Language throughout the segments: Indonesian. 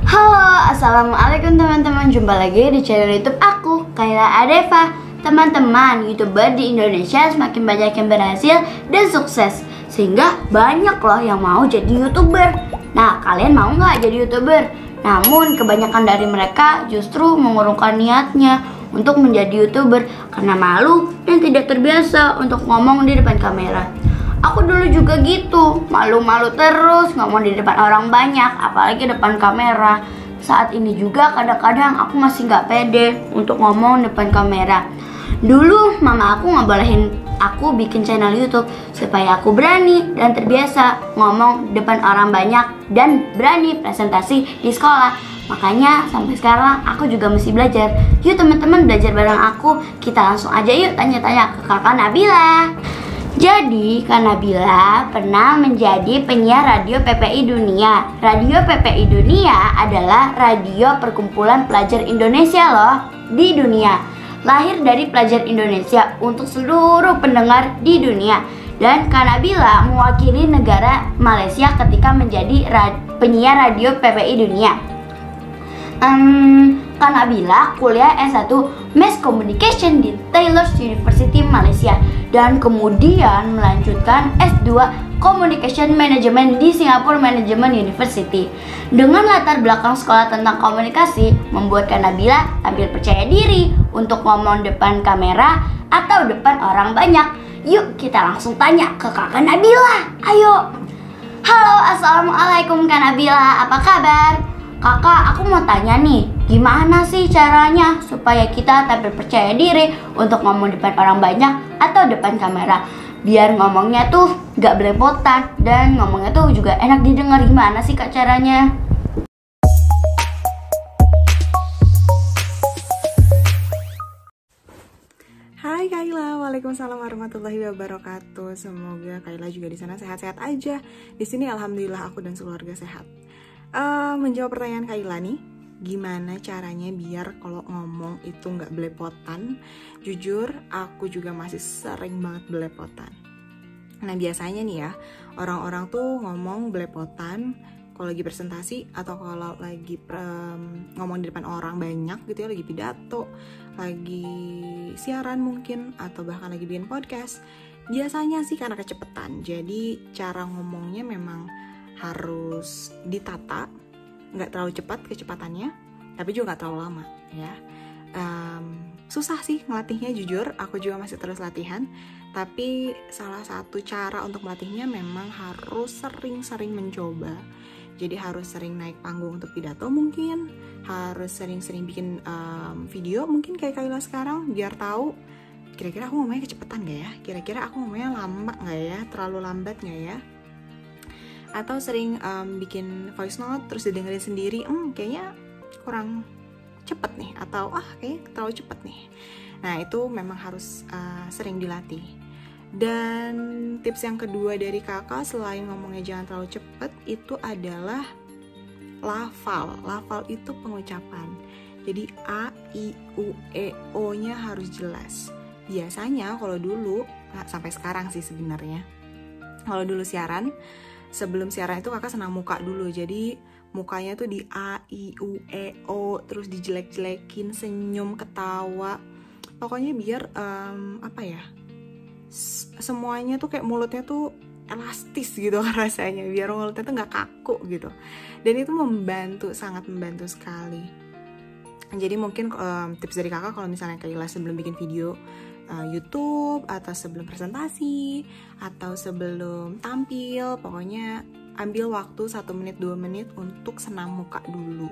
Halo, assalamualaikum teman-teman. Jumpa lagi di channel YouTube aku, Kayla Adeva. Teman-teman, YouTuber di Indonesia semakin banyak yang berhasil dan sukses, sehingga banyak loh yang mau jadi YouTuber. Nah, kalian mau nggak jadi YouTuber? Namun kebanyakan dari mereka justru mengurungkan niatnya untuk menjadi YouTuber karena malu dan tidak terbiasa untuk ngomong di depan kamera. Aku dulu juga gitu, malu-malu terus ngomong di depan orang banyak, apalagi depan kamera. Saat ini juga kadang-kadang aku masih nggak pede untuk ngomong depan kamera. Dulu mama aku ngebolehin aku bikin channel YouTube supaya aku berani dan terbiasa ngomong depan orang banyak dan berani presentasi di sekolah. Makanya sampai sekarang aku juga mesti belajar. Yuk teman-teman, belajar bareng aku. Kita langsung aja yuk tanya-tanya ke kakak Nabila. Jadi, Kak Nabila pernah menjadi penyiar radio PPI Dunia. Radio PPI Dunia adalah radio perkumpulan pelajar Indonesia loh di dunia. Lahir dari pelajar Indonesia untuk seluruh pendengar di dunia. Dan Kak Nabila mewakili negara Malaysia ketika menjadi penyiar radio PPI Dunia. Kak Nabila kuliah S1 Mass Communication di Taylor University Malaysia dan kemudian melanjutkan S2 Communication Management di Singapore Management University. Dengan latar belakang sekolah tentang komunikasi, membuat Kak Nabila tampil percaya diri untuk ngomong depan kamera atau depan orang banyak. Yuk kita langsung tanya ke kakak Nabila. Ayo. Halo, assalamualaikum Kak Nabila, apa kabar? Kakak, aku mau tanya nih, gimana sih caranya supaya kita tampil percaya diri untuk ngomong depan orang banyak atau depan kamera? Biar ngomongnya tuh gak belepotan dan ngomongnya tuh juga enak didengar. Gimana sih Kak caranya? Hai Kayla, waalaikumsalam warahmatullahi wabarakatuh. Semoga Kayla juga di sana sehat-sehat aja. Di sini alhamdulillah aku dan sekeluarga sehat. Menjawab pertanyaan Kayla nih, gimana caranya biar kalau ngomong itu nggak belepotan? Jujur, aku juga masih sering banget belepotan. Nah biasanya nih ya, orang-orang tuh ngomong belepotan kalau lagi presentasi atau kalau lagi ngomong di depan orang banyak gitu ya, lagi pidato, lagi siaran mungkin, atau bahkan lagi bikin podcast. Biasanya sih karena kecepatan, jadi cara ngomongnya memang harus ditata, nggak terlalu cepat kecepatannya, tapi juga nggak terlalu lama ya. Susah sih ngelatihnya, jujur aku juga masih terus latihan, tapi salah satu cara untuk melatihnya memang harus sering-sering mencoba. Jadi harus sering naik panggung untuk pidato mungkin, harus sering-sering bikin video mungkin kayak Kayla sekarang, biar tahu kira-kira aku ngomongnya kecepatan gak ya, kira-kira aku ngomongnya lama gak ya, terlalu lambat gak ya. Atau sering bikin voice note terus didengerin sendiri, kayaknya kurang cepet nih, atau kayaknya terlalu cepet nih. Nah itu memang harus sering dilatih. Dan tips yang kedua dari kakak selain ngomongnya jangan terlalu cepet, itu adalah lafal. Lafal itu pengucapan. Jadi A, I, U, E, O nya harus jelas. Biasanya kalau dulu, sampai sekarang sih sebenarnya, kalau dulu siaran, sebelum siaran itu kakak senang muka dulu. Jadi mukanya tuh di A, I, U, E, O, terus dijelek-jelekin, senyum, ketawa. Pokoknya biar semuanya tuh kayak mulutnya tuh elastis gitu rasanya, biar mulutnya tuh nggak kaku gitu. Dan itu membantu, sangat membantu sekali. Jadi mungkin tips dari kakak kalau misalnya Kayla sebelum bikin video YouTube, atau sebelum presentasi, atau sebelum tampil, pokoknya ambil waktu 1 menit 2 menit untuk senam muka dulu.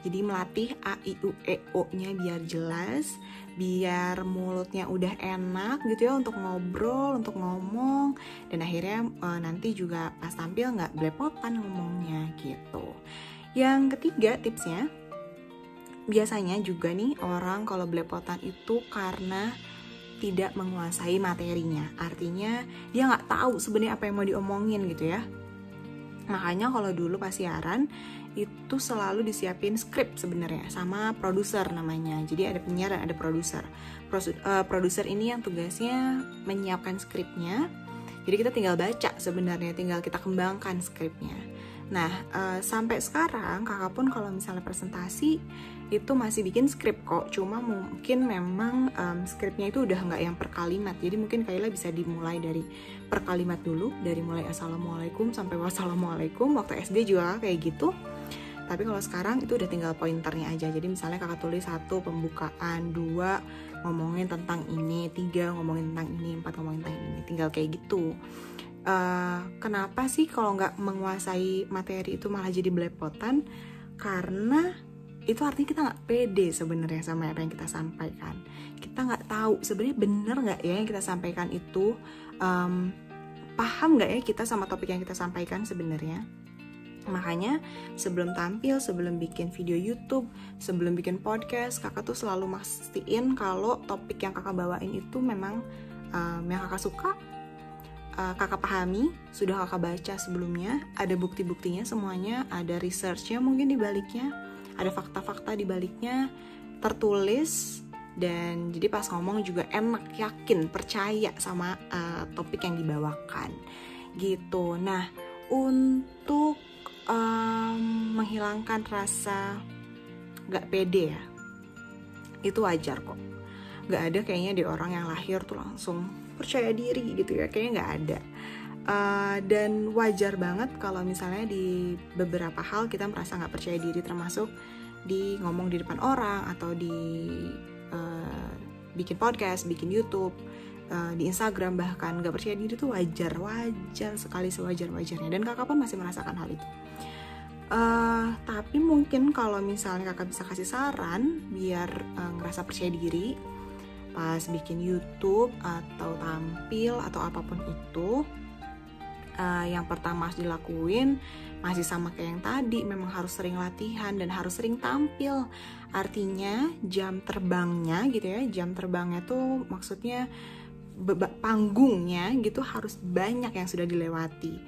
Jadi melatih A, I, U, E, O nya biar jelas, biar mulutnya udah enak gitu ya untuk ngobrol, untuk ngomong, dan akhirnya nanti juga pas tampil nggak belepotan ngomongnya gitu. Yang ketiga tipsnya, biasanya juga nih orang kalau belepotan itu karena tidak menguasai materinya. Artinya dia nggak tahu sebenarnya apa yang mau diomongin gitu ya. Makanya kalau dulu pas siaran itu selalu disiapin skrip sebenarnya sama produser namanya. Jadi ada penyiar dan ada produser. Produser ini yang tugasnya menyiapkan skripnya. Jadi kita tinggal baca sebenarnya, tinggal kita kembangkan skripnya. Nah, sampai sekarang kakak pun kalau misalnya presentasi itu masih bikin skrip kok. Cuma mungkin memang skripnya itu udah nggak yang per kalimat. Jadi mungkin Kaila bisa dimulai dari per kalimat dulu, dari mulai assalamualaikum sampai wassalamualaikum. Waktu SD juga kayak gitu. Tapi kalau sekarang itu udah tinggal pointernya aja. Jadi misalnya kakak tulis 1 pembukaan, 2 ngomongin tentang ini, 3 ngomongin tentang ini, 4 ngomongin tentang ini. Tinggal kayak gitu. Kenapa sih kalau nggak menguasai materi itu malah jadi belepotan? Karena itu artinya kita nggak pede sebenarnya sama apa yang kita sampaikan. Kita nggak tahu sebenarnya bener nggak ya yang kita sampaikan itu, paham nggak ya kita sama topik yang kita sampaikan sebenarnya. Makanya sebelum tampil, sebelum bikin video YouTube, sebelum bikin podcast, kakak tuh selalu mastiin kalau topik yang kakak bawain itu memang yang kakak suka, kakak pahami, sudah kakak baca sebelumnya, ada bukti-buktinya semuanya, ada researchnya mungkin di baliknya, ada fakta-fakta di baliknya, tertulis, dan jadi pas ngomong juga enak, yakin, percaya sama topik yang dibawakan gitu. Nah, untuk menghilangkan rasa gak pede ya, itu wajar kok. Gak ada kayaknya di orang yang lahir tuh langsung percaya diri gitu ya, kayaknya nggak ada. Dan wajar banget kalau misalnya di beberapa hal kita merasa nggak percaya diri, termasuk di ngomong di depan orang atau di bikin podcast, bikin YouTube, di Instagram bahkan nggak percaya diri tuh wajar sekali, sewajar-wajarnya. Dan kakak pun masih merasakan hal itu. Tapi mungkin kalau misalnya kakak bisa kasih saran biar ngerasa percaya diri pas bikin YouTube atau tampil atau apapun itu, yang pertama harus dilakuin masih sama kayak yang tadi, memang harus sering latihan dan harus sering tampil. Artinya jam terbangnya gitu ya, jam terbangnya tuh maksudnya panggungnya gitu harus banyak yang sudah dilewati.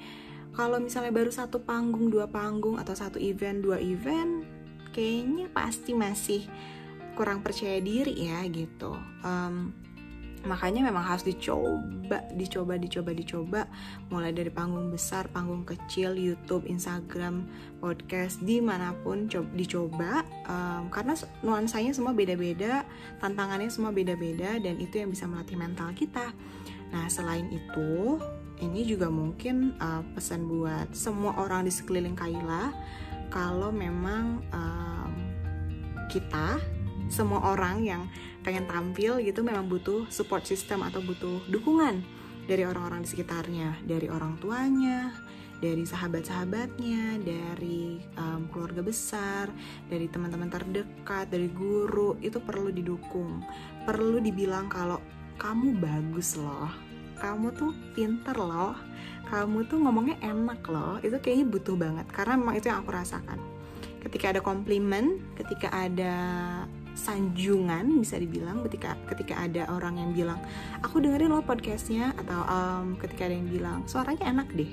Kalau misalnya baru 1 panggung, 2 panggung, atau 1 event, 2 event, kayaknya pasti masih kurang percaya diri ya gitu. Makanya memang harus dicoba, mulai dari panggung besar, panggung kecil, YouTube, Instagram, podcast, dimanapun dicoba, karena nuansanya semua beda-beda, tantangannya semua beda-beda, dan itu yang bisa melatih mental kita. Nah, selain itu, ini juga mungkin pesan buat semua orang di sekeliling Kaila, kalau memang kita semua orang yang pengen tampil gitu memang butuh support system atau butuh dukungan dari orang-orang di sekitarnya, dari orang tuanya, dari sahabat-sahabatnya, dari keluarga besar, dari teman-teman terdekat, dari guru. Itu perlu didukung, perlu dibilang kalau kamu bagus loh, kamu tuh pinter loh, kamu tuh ngomongnya enak loh. Itu kayaknya butuh banget, karena memang itu yang aku rasakan. Ketika ada komplimen, ketika ada sanjungan bisa dibilang, ketika ada orang yang bilang aku dengerin lo podcastnya, atau ketika ada yang bilang suaranya enak deh,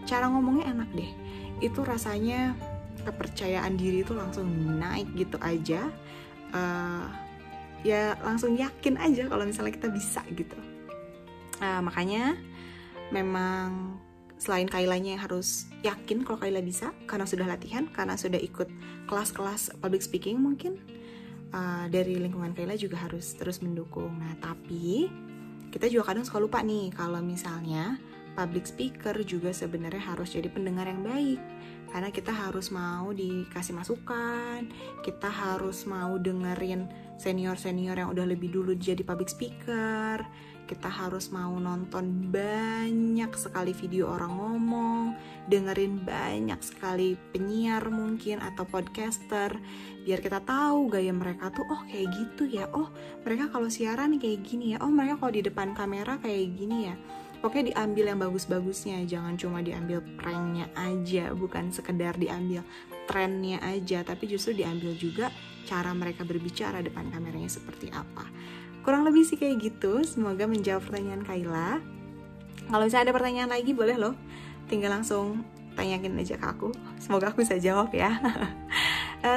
cara ngomongnya enak deh, itu rasanya kepercayaan diri itu langsung naik gitu aja. Ya langsung yakin aja kalau misalnya kita bisa gitu. Makanya memang selain Kailanya yang harus yakin kalau Kaila bisa, karena sudah latihan, karena sudah ikut kelas-kelas public speaking mungkin, dari lingkungan Kaila juga harus terus mendukung. Nah, tapi kita juga kadang suka lupa nih kalau misalnya public speaker juga sebenarnya harus jadi pendengar yang baik, karena kita harus mau dikasih masukan, kita harus mau dengerin senior-senior yang udah lebih dulu jadi public speaker, kita harus mau nonton banyak sekali video orang ngomong, dengerin banyak sekali penyiar mungkin atau podcaster, biar kita tahu gaya mereka tuh, oh kayak gitu ya, oh mereka kalau siaran kayak gini ya, oh mereka kalau di depan kamera kayak gini ya. Pokoknya diambil yang bagus-bagusnya, jangan cuma diambil pranknya aja, bukan sekedar diambil trennya aja, tapi justru diambil juga cara mereka berbicara depan kameranya seperti apa. Kurang lebih sih kayak gitu, semoga menjawab pertanyaan Kaila. Kalau misalnya ada pertanyaan lagi boleh loh, tinggal langsung tanyakin aja ke aku, semoga aku bisa jawab ya.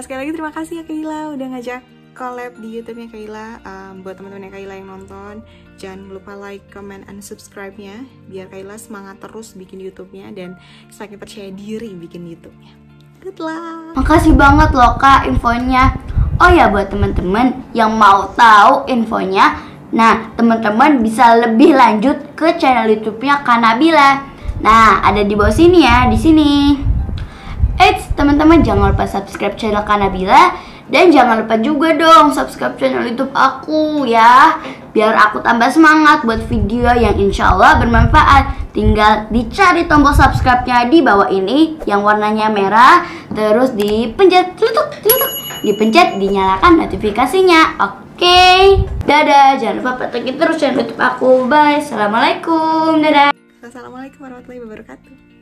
Sekali lagi terima kasih ya Kaila udah ngajak collab di YouTube-nya Kayla. Buat teman-teman Kayla yang nonton, jangan lupa like, comment, and subscribe-nya biar Kayla semangat terus bikin YouTube-nya dan semakin percaya diri bikin YouTube-nya. Good luck. Makasih banget loh Kak infonya. Oh ya, buat teman-teman yang mau tahu infonya, nah teman-teman bisa lebih lanjut ke channel YouTube-nya Kak Nabila. Nah, ada di bawah sini ya, di sini. Eits, teman-teman jangan lupa subscribe channel Kak Nabila. Dan jangan lupa juga dong subscribe channel YouTube aku ya, biar aku tambah semangat buat video yang insya Allah bermanfaat. Tinggal dicari tombol subscribe-nya di bawah ini yang warnanya merah, terus dipencet dipencet, dinyalakan notifikasinya. Oke, dadah, jangan lupa pantengin terus channel YouTube aku. Bye, assalamualaikum, dadah. Assalamualaikum warahmatullahi wabarakatuh.